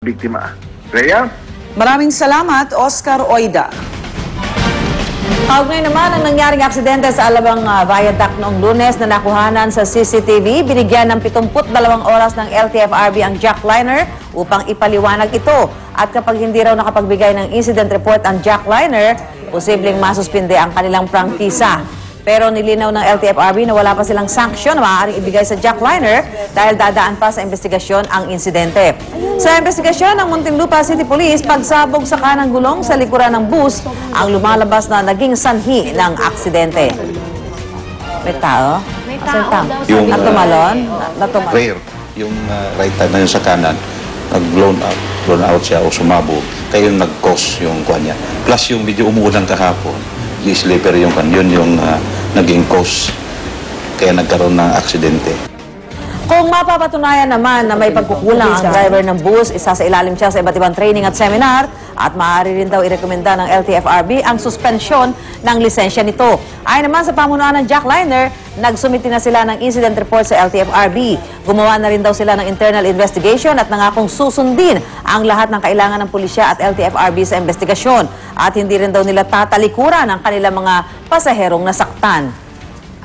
biktima. Rhea? Maraming salamat, Oscar Oida. Kaugnay naman ang nangyaring aksidente sa Alabang Viaduct noong Lunes na nakuhanan sa CCTV. Binigyan ng 72 oras ng LTFRB ang jackliner upang ipaliwanag ito. At kapag hindi raw nakapagbigay ng incident report ang jackliner, posibleng masuspinde ang kanilang prangkisa. Pero nilinaw ng LTFRB na wala pa silang sanksyon na maaaring ibigay sa jackliner dahil dadaan pa sa investigasyon ang insidente. Sa investigasyon ng Muntinlupa City Police, pagsabog sa kanang gulong sa likuran ng bus ang lumalabas na naging sanhi ng aksidente. May tao? May tao. Yung Natumalon? rear, yung right side na yun sa kanan, nag-blown out siya o sumabog. Kaya yung nag-cause yung kuha niya. Plus yung medyo umuulan kahapon, yung slipper yung kan, yun yung naging cause. Kaya nagkaroon ng aksidente. Kung mapapatunayan naman na may pagkukulang ang driver ng bus, isa sa ilalim siya sa iba't ibang training at seminar at maaari rin daw irekomenda ng LTFRB ang suspensyon ng lisensya nito. Ayon naman sa pamunuan ng jackliner, nagsumiti na sila ng incident report sa LTFRB. Gumawa na rin daw sila ng internal investigation at nangakong susundin ang lahat ng kailangan ng pulisya at LTFRB sa investigasyon. At hindi rin daw nila tatalikuran ang kanilang mga pasaherong nasaktan.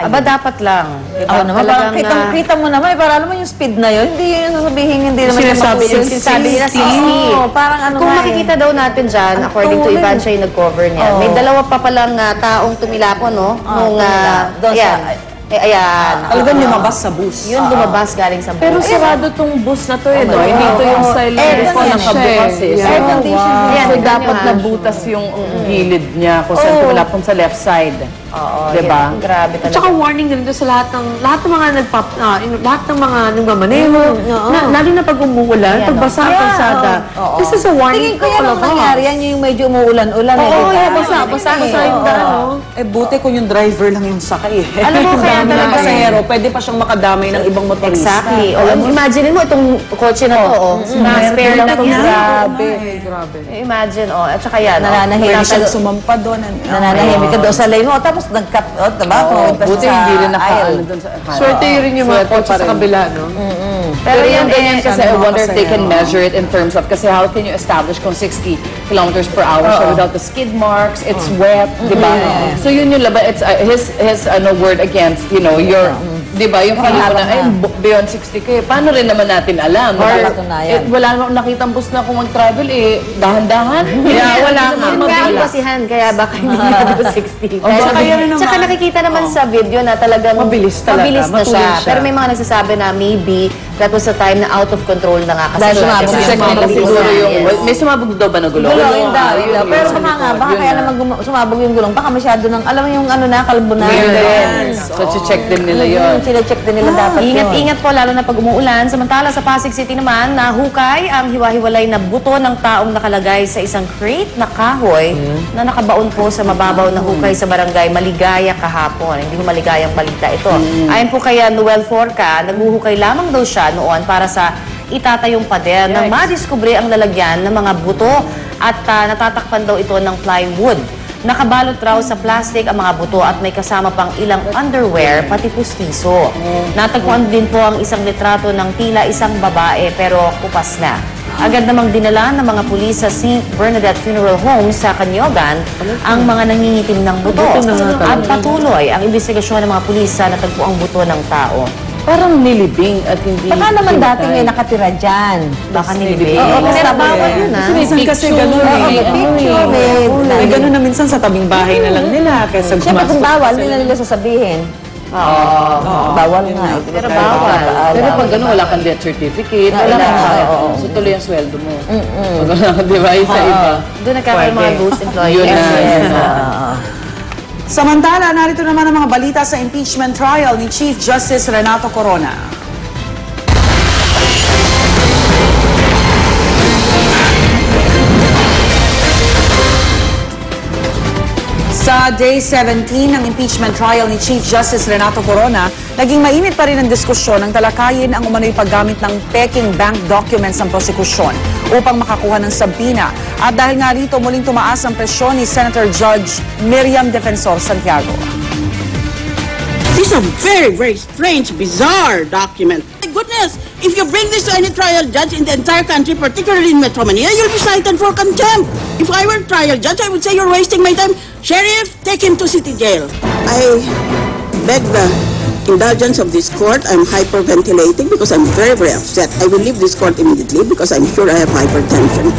Aba, dapat lang. Diba? Oo naman, parang kita mo naman, parang alam mo yung speed na yun, hindi yun sasabihin, hindi naman Sinasabi yung sinasabi nila 60. Oo, parang ano Kung nga makikita daw natin dyan, according to Ivan, siya yung nag-cover niya. May dalawa pa palang taong tumilapon, no? Nung, doon sa... ayan. Talagang lumabas sa bus. Yun lumabas galing sa bus. Pero sarado tong bus na to eh, no? Hindi to yung style ng bus na nakabukas eh. Air condition. So dapat nabutas yung gilid niya kung saan tumulapon sa left side. Oo, diba? yan. Grabe talaga. Tsaka warning din ito sa lahat ng mga lahat ng mga nagmamaneho, lalo na pag umuulan, pag basa ang kalsada. This is a warning. Tingin ko yan ang nangyari, yan yung medyo umuulan-ulan. Oo, basa yung daan. Eh, buti kung yung driver lang yung sakay. Alam mo, kaya Ang talaga pasahero, pwede pa siyang makadamay ng ibang motorista. Exactly. Imagine mo itong kotse na to, na spare lang ito. Grabe. Imagine, at saka yan. Pwede siyang sumampa doon. Nananahimik ka doon sa lane mo, tapos nag-cut, diba? Buti hindi rin nakaano doon sa... Swerte rin yung mga kotse sa kabila, no? Pero yung ganyan kasi, I wonder if they can measure it in terms of, kasi how can you establish kung 60 kilometers per hour siya without the skid marks, it's wet, di ba? So yun yung laban, it's his word against, you know, your, di ba, yung feeling ko na, ay, beyond 60 kayo, paano rin naman natin alam? Wala namang nakitang bus na kung mag-travel, dahan-dahan. Wala nga. Kaya ang basihan, kaya baka hindi na 60. Tsaka nakikita naman sa video na talagang mabilis na siya. Pero may mga nagsasabi na maybe that was a time na out of control na nga kasi May sumabog daw ba na gulong? Gulong daw. Pero baka kaya naman sumabog yung gulong. Baka masyado ng, alam mo yung kalbo na. So, check din nila yun. Sina-check din nila dapat yun. Ingat-ingat po, lalo na pag umuulan. Samantala sa Pasig City naman, nahukay ang hiwa-hiwalay na buto ng taong nakalagay sa isang crate na kahoy na nakabaon po sa mababaw na hukay sa barangay Maligaya kahapon. Hindi ko maligayang balita ito. Ayon po kay Noel Forca, naghuhukay lamang daw siya noon para sa itatayong pader nang madiskubre ang lalagyan ng mga buto at natatakpan daw ito ng plywood. Nakabalot raw sa plastic ang mga buto at may kasama pang ilang underwear pati pustiso. Natagpuan din po ang isang litrato ng tila isang babae pero kupas na. Agad namang dinala ng mga pulis sa St. Bernadette Funeral Home sa Canyogan ang mga nangingitim ng buto. At patuloy ang investigasyon ng mga pulis sa natagpuang buto ng tao. Parang nilibing at hindi... Baka naman dati may nakatira dyan. Baka nilibing. Pero bawal yun Minsan kasi gano'n may gano'n na minsan sa tabing bahay na lang nila kaysa Siyempre gumastos. kung bawal, nila sasabihin. Bawal nga. Pero bawal. Pero pag gano'n, wala kang death certificate, wala kang so tuloy ang sweldo mo. Di ba? Isa-iba. Doon nagkakaroon mga ghost employees. Samantala, narito naman ang mga balita sa impeachment trial ni Chief Justice Renato Corona. Sa Day 17 ng impeachment trial ni Chief Justice Renato Corona, naging mainit pa rin ang diskusyon ng talakayin ang umano'y paggamit ng peking bank documents ng prosekusyon upang makakuha ng sabina. At dahil nga rito, muling tumaas ang presyon ni Senator Judge Miriam Defensor Santiago. This is a very, very strange, bizarre document. My goodness, If you bring this to any trial judge in the entire country, particularly in Metro Manila, you'll be cited for contempt. If I were a trial judge, I would say you're wasting my time. Sheriff, take him to city jail. I beg the indulgence of this court. I'm hyperventilating because I'm very, very upset. I will leave this court immediately because I'm sure I have hypertension.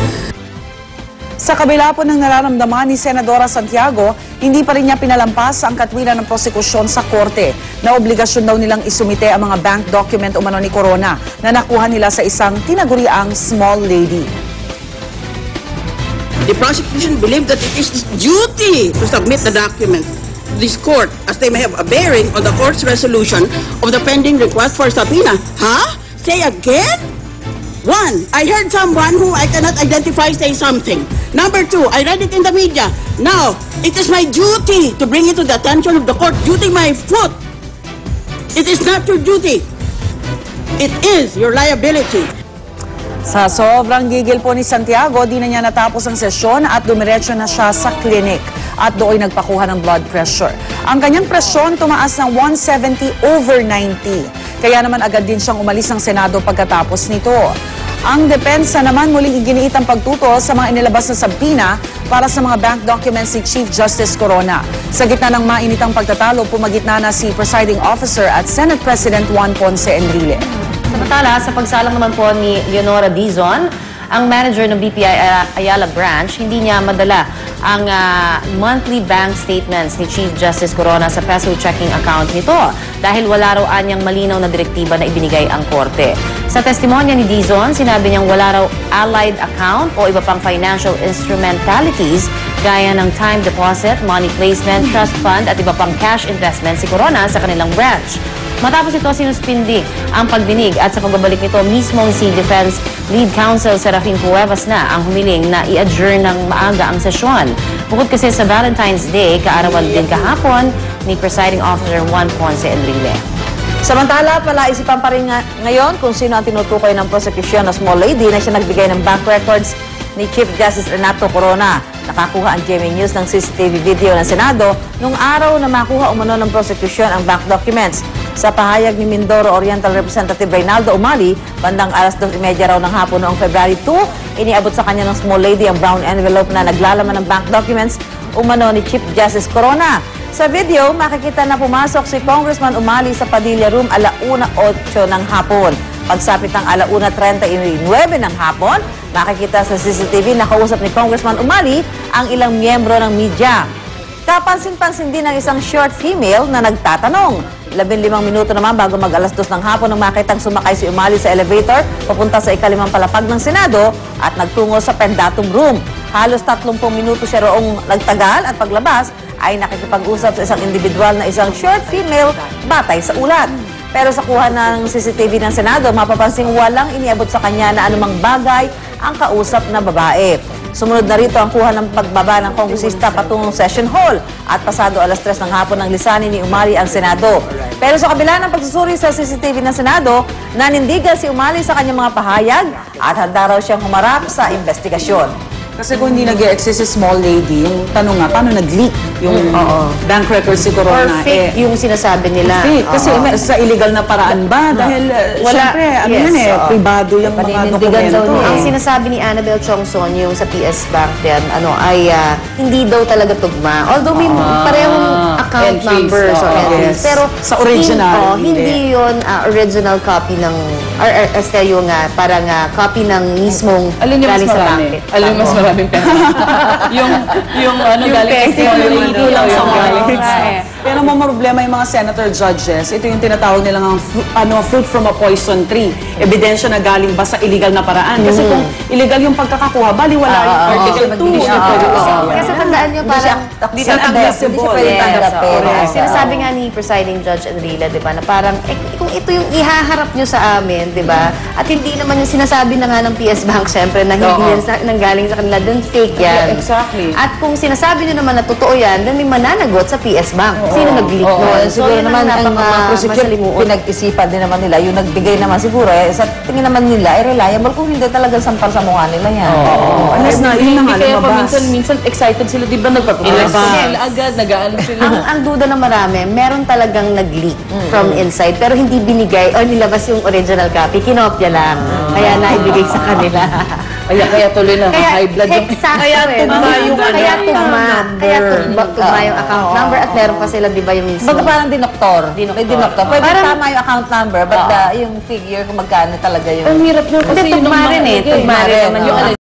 Sa kabila po ng nararamdaman ni Senadora Santiago, hindi pa rin niya pinalampas ang katwiran ng prosekusyon sa korte na obligasyon daw nilang isumite ang mga bank document umano ni Corona na nakuha nila sa isang tinaguriang small lady. The prosecution believed that it is its duty to submit the document to this court as they may have a bearing on the court's resolution of the pending request for subpoena. Huh? Say again? One, I heard someone who I cannot identify say something. Number two, I read it in the media. Now, it is my duty to bring it to the attention of the court. Duty my foot. It is not your duty. It is your liability. Sa sobrang gigil po ni Santiago, di na niya natapos ang sesyon at dumiretso na siya sa klinik at doon nagpakuha ng blood pressure. Ang kanyang presyon tumaas ng 170/90. Kaya naman agad din siyang umalis ng Senado pagkatapos nito. Ang depensa naman muling iginiit ang pagtuto sa mga inilabas na sabpina para sa mga bank documents ni Chief Justice Corona. Sa gitna ng mainitang pagtatalo, pumagitna na si Presiding Officer at Senate President Juan Ponce Enrile. Samantala, sa pagsalang naman po ni Leonora Dizon, ang manager ng BPI Ayala Branch, hindi niya madala ang monthly bank statements ni Chief Justice Corona sa peso checking account nito dahil wala raw anyang malinaw na direktiba na ibinigay ang korte. Sa testimonya ni Dizon, sinabi niyang wala raw allied account o iba pang financial instrumentalities gaya ng time deposit, money placement, trust fund at iba pang cash investment si Corona sa kanilang branch. Matapos ito, sinuspindi ang pagdinig at sa pagbabalik nito, mismong si Defense Lead Counsel Serafin Cuevas na ang humiling na i-adjourn ng maaga ang sesyon. Bukod kasi sa Valentine's Day, kaarawan din kahapon ni Presiding Officer Juan Ponce Enrile. Samantala, palaisipan pa rin ngayon kung sino ang tinutukoy ng prosecution na small lady na siya nagbigay ng bank records ni Chief Justice Renato Corona. Nakakuha ang GMA News ng CCTV video ng Senado nung araw na makuha umano ng prosecution ang bank documents. Sa pahayag ni Mindoro Oriental Representative Reynaldo Umali, bandang alas 2:30 raw ng hapon noong February 2, iniabot sa kanya ng small lady ang brown envelope na naglalaman ng bank documents umano ni Chief Justice Corona. Sa video, makikita na pumasok si Congressman Umali sa Padilla Room 1:08 ng hapon. Pagsapit ng 1:39 ng hapon, makikita sa CCTV na kausap ni Congressman Umali ang ilang miyembro ng media. Kapansin-pansin din ng isang short female na nagtatanong. 15 minuto naman bago mag-alas 2 ng hapon nang makitang sumakay si Umali sa elevator papunta sa ikalimang palapag ng Senado at nagtungo sa Pendatum Room. Halos 30 minuto siya roong nagtagal at paglabas ay nakikipag-usap sa isang individual na isang short female batay sa ulat. Pero sa kuha ng CCTV ng Senado, mapapansing walang iniabot sa kanya na anumang bagay ang kausap na babae. Sumunod na rito ang kuha ng pagbaba ng kongresista patungong session hall at pasado alas 3 ng hapon ng lisanin ni Umali ang Senado. Pero sa kabila ng pagsusuri sa CCTV ng Senado, nanindigan si Umali sa kanyang mga pahayag at handa raw siyang humarap sa investigasyon. Kasi kung hindi nag-exist si small lady, yung tanong nga, paano nag-leak yung bank records si Corona? Or fake yung sinasabi nila. Fake. Kasi sa illegal na paraan ba? Dahil, syempre, ano yan pribado yung mga dokumento. Ang sinasabi ni Annabel Chongson, yung sa PS Bank din, ay hindi daw talaga tugma. Although may parehong account numbers or entries. Pero sa original. Hindi yun original copy ng, or yung parang copy ng mismong galing sa bank. Alin mas maraming pera. yung galing sa Hindi lang sa galing. Pero mga problema yung mga senator judges, ito yung tinatawag nilang fruit from a poison tree. Ebidensya na galing ba sa illegal na paraan. Kasi kung illegal yung pagkakakuha, baliwala yung Article 2. Kasi tandaan nyo parang Hindi siya admissible. Sinasabi nga ni Presiding Judge Enrile, di ba, na parang kung ito yung ihaharap nyo sa amin, di ba, at hindi naman yung sinasabi na nga ng PS Bank, syempre, na hindi yan nanggaling sa kanila, then fake yan. Exactly. At kung sinasabi nyo naman na totoo yan, yan, then may mananagot sa PS Bank. Sino nag-leak Oo, nun? siguro yun naman ang prosecution, masalimuot. pinag-isipan din naman nila, yung nagbigay naman siguro, sa tingin naman nila, reliable kung hindi talaga sampal sa mukha nila yan. Unless na, yun na nga Kaya pa lumabas. minsan excited sila, di ba? Nagpapapress sila agad, nag-aano sila. Ang duda ng marami, meron talagang nag-leak from inside, pero hindi binigay o nilabas yung original copy, kinopya lang. Kaya naibigay sa kanila. Kaya tuloy na high blood yung... Exacto. Kaya tugma yung Kaya tugma. account Kaya number. tugma yung account number at meron pa sila, di ba, yung mismo. Baga parang dinoktor. May dinoktor. Pwede Parang- tama yung account number, but yung figure kung magkano talaga yung... Ang hirap nyo kasi Hindi, yun ang tugma rin eh. mahalaga Tugma rin naman yung Oo.